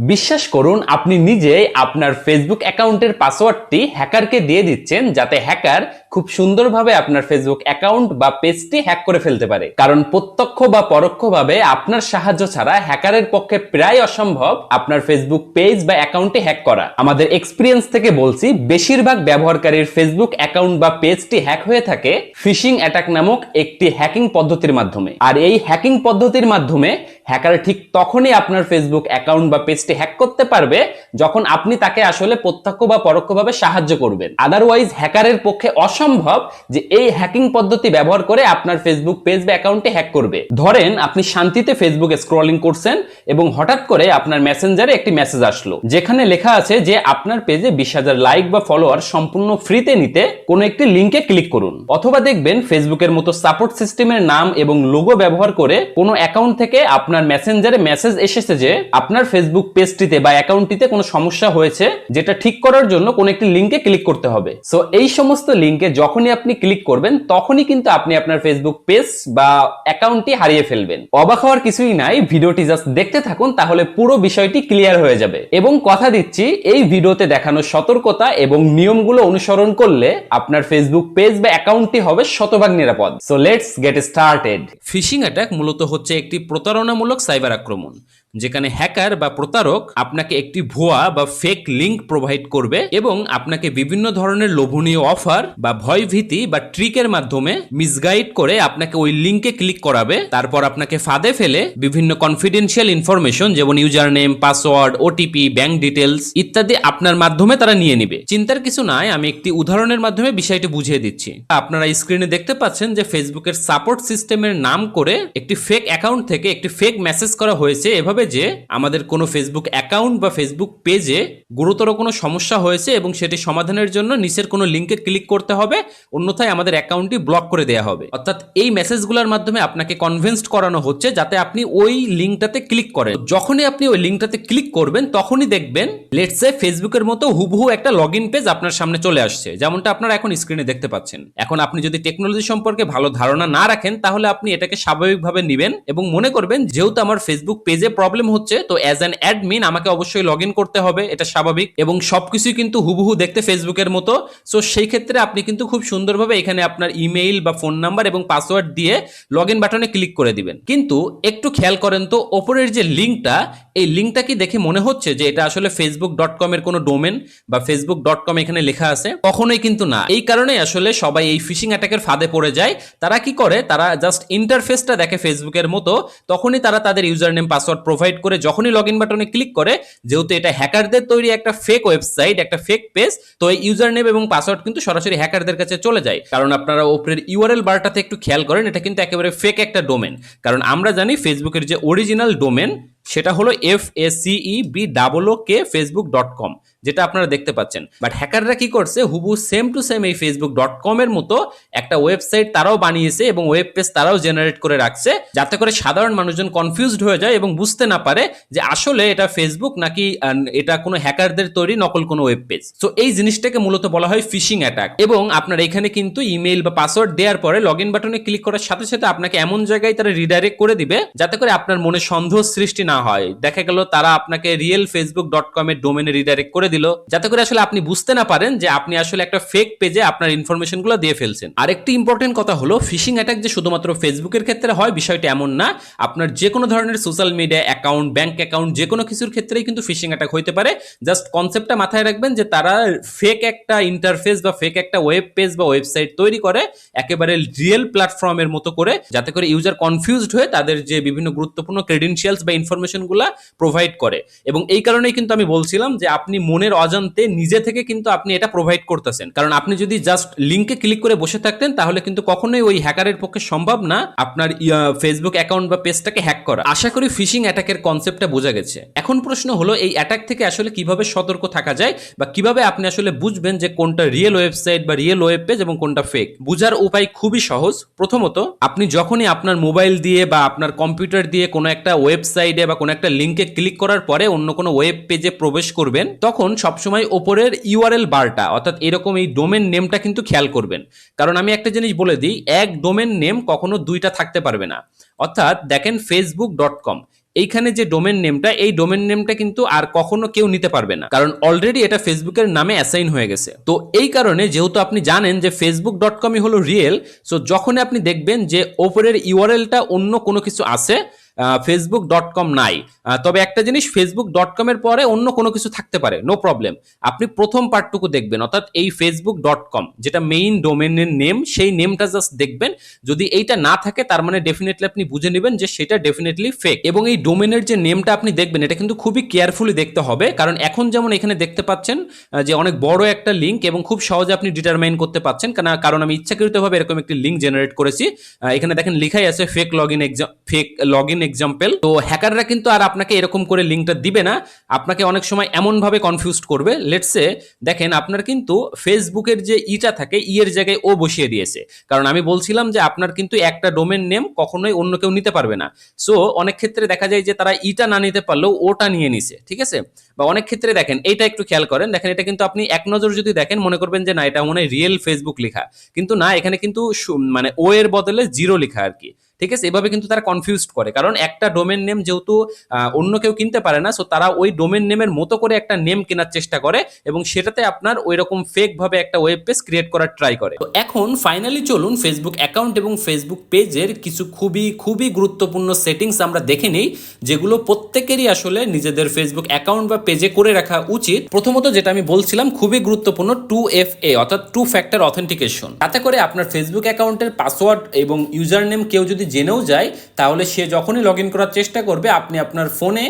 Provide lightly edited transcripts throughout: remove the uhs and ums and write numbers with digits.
বিশ্বাস করুন, আপনি নিজেই আপনার ফেসবুক অ্যাকাউন্টের পাসওয়ার্ডটি হ্যাকারকে দিয়ে দিচ্ছেন, যাতে হ্যাকার খুব সুন্দরভাবে আপনার ফেসবুক অ্যাকাউন্ট বা পেজটি হ্যাক করে ফেলতে পারে। কারণ প্রত্যক্ষ বা পরোক্ষভাবে আপনার সাহায্য ছাড়া হ্যাকারের পক্ষে প্রায় অসম্ভব আপনার ফেসবুক পেজ বা অ্যাকাউন্টটি হ্যাক করা। আমাদের এক্সপিরিয়েন্স থেকে বলছি, বেশিরভাগ ব্যবহারকারীর ফেসবুক অ্যাকাউন্ট বা পেজটি হ্যাক হয়ে থাকে ফিশিং অ্যাটাক নামক একটি হ্যাকিং পদ্ধতির মাধ্যমে। আর এই হ্যাকিং পদ্ধতির মাধ্যমে হ্যাকার ঠিক তখনই আপনার ফেসবুক অ্যাকাউন্ট বা পেজটি হ্যাক করতে পারবে যখন আপনি তাকে আসলে প্রত্যক্ষ বা পরোক্ষভাবে সাহায্য করবেন। আদারওয়াইজ হ্যাকারের পক্ষে অসম্ভব যে এই হ্যাকিং পদ্ধতি ব্যবহার করে আপনার ফেসবুক পেজ বা অ্যাকাউন্টে হ্যাক করবে। ধরেন আপনি শান্তিতে ফেসবুকে স্ক্রলিং করছেন এবং হঠাৎ করে আপনার মেসেঞ্জারে একটি মেসেজ আসলো, যেখানে লেখা আছে যে আপনার পেজে 20,000 লাইক বা ফলোয়ার সম্পূর্ণ ফ্রিতে নিতে কোনো একটি লিংকে ক্লিক করুন। অথবা দেখবেন ফেসবুকের মতো সাপোর্ট সিস্টেমের নাম এবং লোগো ব্যবহার করে কোনো অ্যাকাউন্ট থেকে আপনার মেসেঞ্জারে মেসেজ এসেছে যে আপনার ফেসবুক পেজটিতে বা অ্যাকাউন্টটিতে কোনো সমস্যা হয়েছে, যেটা ঠিক করার জন্য কোনো একটি লিংকে ক্লিক করতে হবে। সো এই সমস্ত লিংকে যখনই আপনি ক্লিক করবেন তখনই কিন্তু আপনি আপনার ফেসবুক পেজ বা অ্যাকাউন্টটি হারিয়ে ফেলবেন। অবাক হওয়ার কিছুই নাই, ভিডিওটি জাস্ট দেখতে থাকুন, তাহলে পুরো বিষয়টি ক্লিয়ার হয়ে যাবে। এবং কথা দিচ্ছি, এই ভিডিওতে দেখানো সতর্কতা এবং নিয়মগুলো অনুসরণ করলে আপনার ফেসবুক পেজ বা অ্যাকাউন্টটি হবে শতভাগ নিরাপদ। So let's get started. Phishing attack মূলত হচ্ছে একটি প্রতারণামূলক সাইবার আক্রমণ, যেখানে হ্যাকার বা প্রতারক আপনাকে একটি ভুয়া বা ফেক লিংক প্রোভাইড করবে এবং আপনাকে বিভিন্ন ধরনের লোভনীয় অফার বা ভয়ভীতি বা ট্রিকের মাধ্যমে মিসগাইড করে আপনাকে ওই লিংকে ক্লিক করাবে। তারপর আপনাকে ফাঁদে ফেলে বিভিন্ন কনফিডেন্সিয়াল ইনফরমেশন যেমন user name, password, OTP, bank details ইত্যাদি আপনার মাধ্যমে তারা নিয়ে নেবে। চিন্তার কিছু নাই, আমি একটি উদাহরণের মাধ্যমে বিষয়টি বুঝিয়ে দিচ্ছি। আপনারা স্ক্রিনে দেখতে পাচ্ছেন যে ফেসবুকের সাপোর্ট সিস্টেমের নাম করে একটি ফেক অ্যাকাউন্ট থেকে একটি ফেক মেসেজ করা হয়েছে এভাবে যে আমাদের কোনো ফেসবুক অ্যাকাউন্ট বা ফেসবুক পেজে গুরুতর কোনো সমস্যা হয়েছে এবং সেটি সমাধানের জন্য নিচের কোনো লিংকে ক্লিক করতে হবে, অন্যথায় আমাদের অ্যাকাউন্টটি ব্লক করে দেওয়া হবে। অর্থাৎ এই মেসেজগুলোর মাধ্যমে আপনাকে কনভিন্সড করানো হচ্ছে যাতে আপনি ওই লিংকটাতে ক্লিক করেন। যখনই আপনি ওই লিংকটাতে ক্লিক করবেন তখনই দেখবেন লেটস সে ফেসবুকের মতো হুবহু একটা লগইন পেজ আপনার সামনে চলে আসছে, যেমনটা আপনারা এখন স্ক্রিনে দেখতে পাচ্ছেন। এখন আপনি যদি টেকনোলজি সম্পর্কে ভালো ধারণা না রাখেন তাহলে আপনি এটাকে স্বাভাবিকভাবে নেবেন এবং মনে করবেন যেহেতু আমার ফেসবুক পেজে প্রবলেম হচ্ছে তো অ্যাজ অ্যান অ্যাডমিন আমাকে অবশ্যই লগ ইন করতে হবে, এটা স্বাভাবিক এবং সবকিছুই কিন্তু হুবহু দেখতে ফেসবুকের মতো। সো সেই ক্ষেত্রে আপনি কিন্তু খুব সুন্দরভাবে এখানে আপনার ইমেইল বা ফোন নাম্বার এবং পাসওয়ার্ড দিয়ে লগ ইন বাটনে ক্লিক করে দিবেন। কিন্তু একটু খেয়াল করেন তো, ওপরের যে লিঙ্কটা, এই লিঙ্কটা কি দেখে মনে হচ্ছে যে এটা আসলে facebook.com এর কোনো ডোমেন বা facebook.com এখানে লেখা আছে? কখনোই কিন্তু না। এই কারণেই আসলে সবাই এই ফিশিং অ্যাটাকের ফাঁদে পড়ে যায়। তারা কি করে, তারা জাস্ট ইন্টারফেসটা দেখে ফেসবুকের মতো, তখনই তারা তাদের ইউজার নেম পাসওয়ার্ড প্রোভাইড করে যখনই লগ ইন বাটনে ক্লিক করে, যেহেতু এটা হ্যাকারদের তৈরি একটা ফেক ওয়েবসাইট, একটা ফেক পেজ, তো এই ইউজার নেম এবং পাসওয়ার্ড কিন্তু সরাসরি হ্যাকারদের কাছে চলে যায়। কারণ আপনারা উপরের ইউআরএল বারটাতে একটু খেয়াল করেন, এটা কিন্তু একেবারে ফেক একটা ডোমেন। কারণ আমরা জানি ফেসবুকের যে অরিজিনাল ডোমেন সেটা হলো FACEBOOK facebook.com, যেটা আপনারা দেখতে পাচ্ছেন। বাট হ্যাকাররা কি করছে, হুবহু সেম টু সেম এই facebook.com এর মতো একটা ওয়েবসাইট তারাও বানিয়েছে এবং ওয়েব পেজ তারাও জেনারেট করে রাখছে, যাতে করে সাধারণ মানুষজন কনফিউজড হয়ে যায় এবং বুঝতে না পারে যে আসলে এটা ফেসবুক নাকি এটা কোনো হ্যাকারদের তৈরি নকল কোনো ওয়েব পেজ। সো এই জিনিসটাকে মূলত বলা হয় ফিশিং অ্যাটাক। এবং আপনার এখানে কিন্তু ইমেইল বা পাসওয়ার্ড দেওয়ার পরে লগ ইন বাটনে ক্লিক করার সাথে সাথে আপনাকে এমন জায়গায় তারা রিডাইরেক্ট করে দিবে যাতে করে আপনার মনে সন্দেহ সৃষ্টি না হয়। দেখা গেল তারা আপনাকে রিয়েল facebook.com এর ডোমেনে রিডাইরেক্ট করে দিল, যাতে করে আসলে আপনি বুঝতে না পারেন যে আপনি আসলে একটা ফেক পেজে আপনার ইনফরমেশনগুলো দিয়ে ফেলছেন। আরেকটি ইম্পর্টেন্ট কথা হলো, ফিশিং অ্যাটাক যে শুধুমাত্র ফেসবুকের ক্ষেত্রে হয় বিষয়টা এমন না। আপনার যে কোনো ধরনের social media account, bank account, যে কোনো কিছুর ক্ষেত্রেই কিন্তু ফিশিং অ্যাটাক হইতে পারে। জাস্ট কনসেপ্টটা মাথায় রাখবেন যে তারা ফেক একটা ইন্টারফেস বা ফেক একটা ওয়েব পেজ বা ওয়েবসাইট তৈরি করে একেবারে রিয়েল প্ল্যাটফর্মের মতো করে, যাতে করে ইউজার কনফিউজড হয়ে তাদের যে বিভিন্ন গুরুত্বপূর্ণ ক্রেডেনশিয়ালস বা ইনফরমেশনগুলো প্রোভাইড করে। এবং এই কারণেই কিন্তু আমি বলছিলাম যে আপনি মনের অজান্তে নিজে থেকে কিন্তু আপনি এটা প্রোভাইড করতেছেন। কারণ আপনি যদি জাস্ট লিংকে ক্লিক করে বসে থাকতেন তাহলে কিন্তু কখনোই ওই হ্যাকারের পক্ষে সম্ভব না আপনার ফেসবুক অ্যাকাউন্ট বা পেজটাকে হ্যাক করা। আশা করি ফিশিং অ্যাটাকের কনসেপ্টটা বোঝা গেছে। এখন প্রশ্ন হলো, এই অ্যাটাক থেকে আসলে কিভাবে সতর্ক থাকা যায় বা কিভাবে আপনি আসলে বুঝবেন যে কোনটা রিয়েল ওয়েবসাইট বা রিয়েল ওয়েব পেজ এবং কোনটা ফেক। বুঝার উপায় খুবই সহজ। প্রথমত, আপনি যখনই আপনার মোবাইল দিয়ে বা আপনার কম্পিউটার দিয়ে কোনো একটা ওয়েবসাইটে বা কোনো একটা লিংকে ক্লিক করার পরে অন্য কোনো ওয়েব পেজে প্রবেশ করবেন, তখন সবসময় ওপরের ইউআরএল বারটা অর্থাৎ এরকম এই ডোমেন নেমটা কিন্তু খেয়াল করবেন। কারণ আমি একটা জিনিস বলে দিই, এক ডোমেন নেম কখনো দুইটা থাকতে পারবে না। অর্থাৎ দেখেন facebook.com, এইখানে যে ডোমেন নেমটা, এই ডোমেন নেমটা কিন্তু আর কখনো কেউ নিতে পারবে না, কারণ অলরেডি এটা ফেসবুকের নামে অ্যাসাইন হয়ে গেছে। তো এই কারণে যেহেতু আপনি জানেন যে facebook.com-ই হলো রিয়েল, সো যখনই আপনি দেখবেন যে ওপরের ইউআরএলটা অন্য কোনো কিছু আছে, facebook.com নাই, তবে একটা জিনিস, facebook.com এর পরে অন্য কোনো কিছু থাকতে পারে, নো প্রবলেম। আপনি প্রথম পার্টটুকু দেখবেন, অর্থাৎ এই facebook.com যেটা মেইন ডোমেনের নেম, সেই নেমটা জাস্ট দেখবেন। যদি এইটা না থাকে তার মানে ডেফিনেটলি আপনি বুঝে নেবেন যে সেটা ডেফিনেটলি ফেক। এবং এই ডোমেনের যে নেমটা আপনি দেখবেন, এটা কিন্তু খুবই কেয়ারফুলি দেখতে হবে, কারণ এখন যেমন এখানে দেখতে পাচ্ছেন যে অনেক বড় একটা লিঙ্ক এবং খুব সহজে আপনি ডিটারমাইন করতে পাচ্ছেন, কারণ আমি ইচ্ছাকৃতভাবে এরকম একটি লিঙ্ক জেনারেট করেছি। এখানে দেখেন লেখাই আছে ফেক লগইন এক্সাম্পল। তো হ্যাকাররা কিন্তু আর আপনাকে এরকম করে লিঙ্কটা দিবে না, আপনাকে অনেক সময় এমন ভাবে কনফিউজড করবে। লেটস সে দেখেন আপনার কিন্তু ফেসবুকের যে ইটা থাকে, ই এর জায়গায় ও বসিয়ে দিয়েছে, কারণ আমি বলছিলাম যে আপনার কিন্তু একটা ডোমেন নেম কখনোই অন্য কেউ নিতে পারবে না। সো অনেক ক্ষেত্রে দেখা যায় যে তারা ইটা না নিতে পারলেও ওটা নিয়ে নিছে, ঠিক আছে। বা অনেক ক্ষেত্রে দেখেন এইটা একটু খেয়াল করেন, দেখেন এটা কিন্তু আপনি এক নজর যদি দেখেন মনে করবেন যে না, এটা মনে হয় রিয়েল ফেসবুক লেখা, কিন্তু না, এখানে কিন্তু মানে ও এর বদলে জিরো লেখা আর কি, ঠিক আছে। এভাবে কিন্তু তারা কনফিউজড করে, কারণ একটা ডোমেন নেম যেহেতু অন্য কেউ কিনতে পারে না, সো তারা ওই ডোমেন নেমের মতো করে একটা নেম কেনার চেষ্টা করে এবং সেটাতে আপনার ওই রকম ফেক ভাবে একটা ওয়েব পেজ ক্রিয়েট করার ট্রাই করে। তো এখন ফাইনালি চলুন ফেসবুক অ্যাকাউন্ট এবং ফেসবুক পেজের কিছু খুবই খুবই গুরুত্বপূর্ণ সেটিংস আমরা দেখে নিই, যেগুলো প্রত্যেকেরই আসলে নিজেদের ফেসবুক অ্যাকাউন্ট বা পেজে করে রাখা উচিত। প্রথমত যেটা আমি বলছিলাম খুবই গুরুত্বপূর্ণ, 2FA অর্থাৎ টু ফ্যাক্টর অথেন্টিকেশন। তাতে করে আপনার ফেসবুক অ্যাকাউন্টের পাসওয়ার্ড এবং ইউজার নেম কেউ যদি জেনেও যায়, তাহলে সে যখনই লগ ইন করার চেষ্টা করবে, আপনি আপনার ফোনে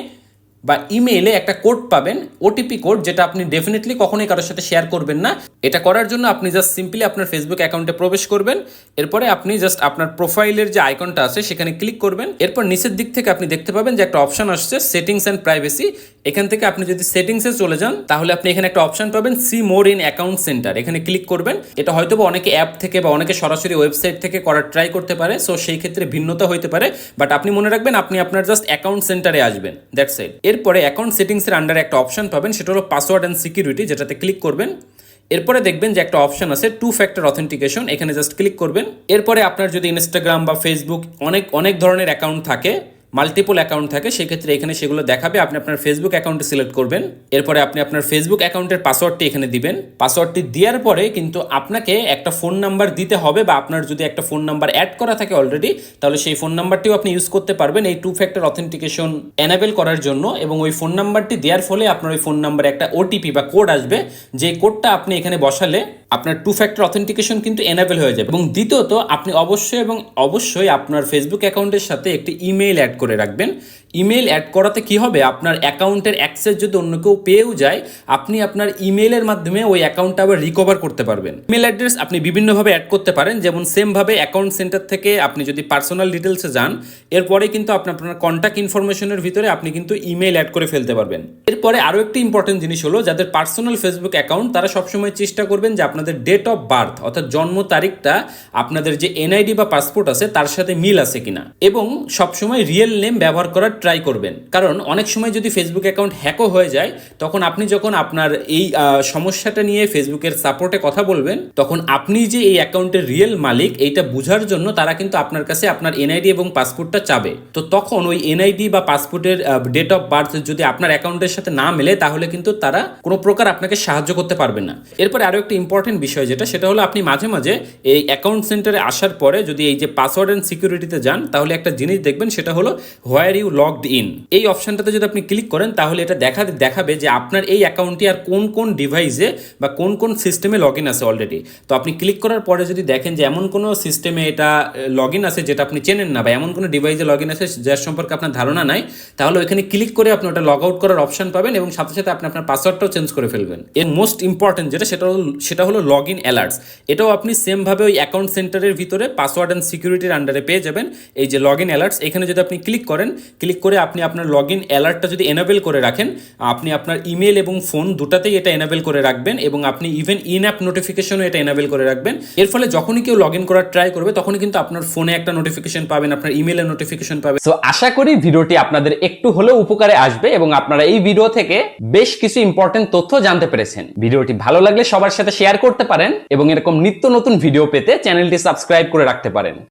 বা ইমেইলে একটা কোড পাবেন, ওটিপি কোড, যেটা আপনি ডেফিনেটলি কখনোই কারোর সাথে শেয়ার করবেন না। এটা করার জন্য আপনি জাস্ট সিম্পলি আপনার ফেসবুক অ্যাকাউন্টে প্রবেশ করবেন, এরপরে আপনি জাস্ট আপনার প্রোফাইলের যে আইকনটা আছে সেখানে ক্লিক করবেন। এরপর নিচের দিক থেকে আপনি দেখতে পাবেন যে একটা অপশন আসছে সেটিংস অ্যান্ড প্রাইভেসি। এখান থেকে আপনি যদি সেটিংসে চলে যান, তাহলে আপনি এখানে একটা অপশন পাবেন see more in account centre, এখানে ক্লিক করবেন। এটা হয়তো বা অনেকে অ্যাপ থেকে বা অনেকে সরাসরি ওয়েবসাইট থেকে করার ট্রাই করতে পারে, সো সেই ক্ষেত্রে ভিন্নতা হইতে পারে, বাট আপনি মনে রাখবেন আপনি আপনার জাস্ট অ্যাকাউন্ট সেন্টারে আসবেন, দ্যাটস ইট। এরপরে অ্যাকাউন্ট সেটিংসের আন্ডারে একটা অপশন পাবেন, সেটা হলো পাসওয়ার্ড অ্যান্ড সিকিউরিটি, যেটাতে ক্লিক করবেন। এরপরে দেখবেন যে একটা অপশন আছে টু ফ্যাক্টর অথেন্টিকেশন, এখানে জাস্ট ক্লিক করবেন। এরপরে আপনার যদি ইনস্টাগ্রাম বা ফেসবুক অনেক ধরনের অ্যাকাউন্ট থাকে, মাল্টিপল অ্যাকাউন্ট থাকে, সেক্ষেত্রে এখানে সেগুলো দেখাবে। আপনি আপনার ফেসবুক অ্যাকাউন্টে সিলেক্ট করবেন, এরপরে আপনি আপনার ফেসবুক অ্যাকাউন্টের পাসওয়ার্ডটি এখানে দিবেন। পাসওয়ার্ডটি দেওয়ার পরে কিন্তু আপনাকে একটা ফোন নাম্বার দিতে হবে, বা আপনার যদি একটা ফোন নাম্বার অ্যাড করা থাকে অলরেডি, তাহলে সেই ফোন নাম্বারটিও আপনি ইউজ করতে পারবেন এই টু ফ্যাক্টর অথেন্টিকেশন এনাবেল করার জন্য। এবং ওই ফোন নাম্বারটি দেওয়ার ফলে আপনার ওই ফোন নাম্বারে একটা ওটিপি বা কোড আসবে, যে কোডটা আপনি এখানে বসালে আপনার টু ফ্যাক্টর অথেন্টিকেশন কিন্তু এনাবেল হয়ে যাবে। এবং দ্বিতীয়ত আপনি অবশ্যই আপনার ফেসবুক অ্যাকাউন্টের সাথে একটি ইমেইল অ্যাড করে রাখবেন। ইমেইল অ্যাড করাতে কি হবে, আপনার অ্যাকাউন্টের অ্যাক্সেস যদি অন্য কেউ পেয়েও যায়, আপনি আপনার ইমেইলের মাধ্যমে ওই অ্যাকাউন্টটা আবার রিকভার করতে পারবেন। ইমেল অ্যাড্রেস আপনি বিভিন্নভাবে অ্যাড করতে পারেন, যেমন সেমভাবে অ্যাকাউন্ট সেন্টার থেকে আপনি যদি পার্সোনাল ডিটেলসে যান, এরপরে কিন্তু আপনার কন্ট্যাক্ট ইনফরমেশনের ভিতরে আপনি কিন্তু ইমেইল অ্যাড করে ফেলতে পারবেন। এরপরে আরও একটি ইম্পর্টেন্ট জিনিস হলো, যাদের পার্সোনাল ফেসবুক অ্যাকাউন্ট, তারা সবসময় চেষ্টা করবেন যে আপনাদের ডেট অফ বার্থ অর্থাৎ জন্ম তারিখটা আপনাদের যে এনআইডি বা পাসপোর্ট আছে তার সাথে মিল আছে কিনা, এবং সবসময় রিয়েল নেম ব্যবহার করার ট্রাই করবেন। কারণ অনেক সময় যদি ফেসবুক অ্যাকাউন্ট হ্যাকও হয়ে যায়, তখন আপনি যখন আপনার এই সমস্যাটা নিয়ে ফেসবুকের সাপোর্টে কথা বলবেন, তখন আপনি যে এই অ্যাকাউন্টের রিয়েল মালিক এইটা বোঝার জন্য তারা কিন্তু আপনার কাছে আপনার এনআইডি এবং পাসপোর্টটা চাবে। তো তখন ওই এনআইডি বা পাসপোর্টের ডেট অফ বার্থ যদি আপনার অ্যাকাউন্টের সাথে না মেলে, তাহলে কিন্তু তারা কোনো প্রকার আপনাকে সাহায্য করতে পারবে না। এরপরে আরও একটা ইম্পর্টেন্ট বিষয় সেটা হলো, আপনি মাঝে মাঝে এই অ্যাকাউন্ট সেন্টারে আসার পরে যদি এই যে পাসওয়ার্ড অ্যান্ড সিকিউরিটিতে যান, তাহলে একটা জিনিস দেখবেন, সেটা হলো হোয়ার ইউ লগড ইন। এই অপশনটাতে যদি আপনি ক্লিক করেন, তাহলে এটা দেখাবে যে আপনার এই অ্যাকাউন্টটি আর কোন ডিভাইসে বা কোন সিস্টেমে লগ ইন আছে অলরেডি। তো আপনি ক্লিক করার পরে যদি দেখেন যে এমন কোনো সিস্টেমে এটা লগ ইন আছে যেটা আপনি চেনেন না, বা এমন কোনো ডিভাইসে লগ ইন আছে যার সম্পর্কে আপনার ধারণা নাই, তাহলে ওইখানে ক্লিক করে আপনি ওটা লগ আউট করার অপশন পাবেন, এবং সাথে সাথে আপনি আপনার পাসওয়ার্ডটাও চেঞ্জ করে ফেলবেন। এর মোস্ট ইম্পর্টেন্ট সেটা হলো লগ ইন অ্যালার্টস। এটাও আপনি সেমভাবে ওই অ্যাকাউন্ট সেন্টারের ভিতরে পাসওয়ার্ড অ্যান্ড সিকিউরিটির আন্ডারে পেয়ে যাবেন। এই যে লগ ইন অ্যালার্টস, এখানে যদি আপনি ক্লিক করে আপনি আপনার লগ ইন অ্যালার্টটা যদি এনাবেল করে রাখেন, আপনি আপনার ইমেল এবং ফোন দুটাতেই এটা এনাবেল করে রাখবেন, এবং আপনি ইভেন ইন অ্যাপ নোটিফিকেশনও এটা এনাবেল করে রাখবেন। এর ফলে যখনই কেউ লগ ইন করার ট্রাই করবে, তখনই কিন্তু আপনার ফোনে একটা নোটিফিকেশন পাবেন, আপনার ইমেলের নোটিফিকেশন পাবেন। সো আশা করি ভিডিওটি আপনাদের একটু হলেও উপকারে আসবে, এবং আপনারা এই ভিডিও থেকে বেশ কিছু ইম্পর্টেন্ট তথ্য জানতে পেরেছেন। ভিডিওটি ভালো লাগলে সবার সাথে শেয়ার করতে পারেন, এবং এরকম নিত্য নতুন ভিডিও পেতে চ্যানেলটি সাবস্ক্রাইব করে রাখতে পারেন।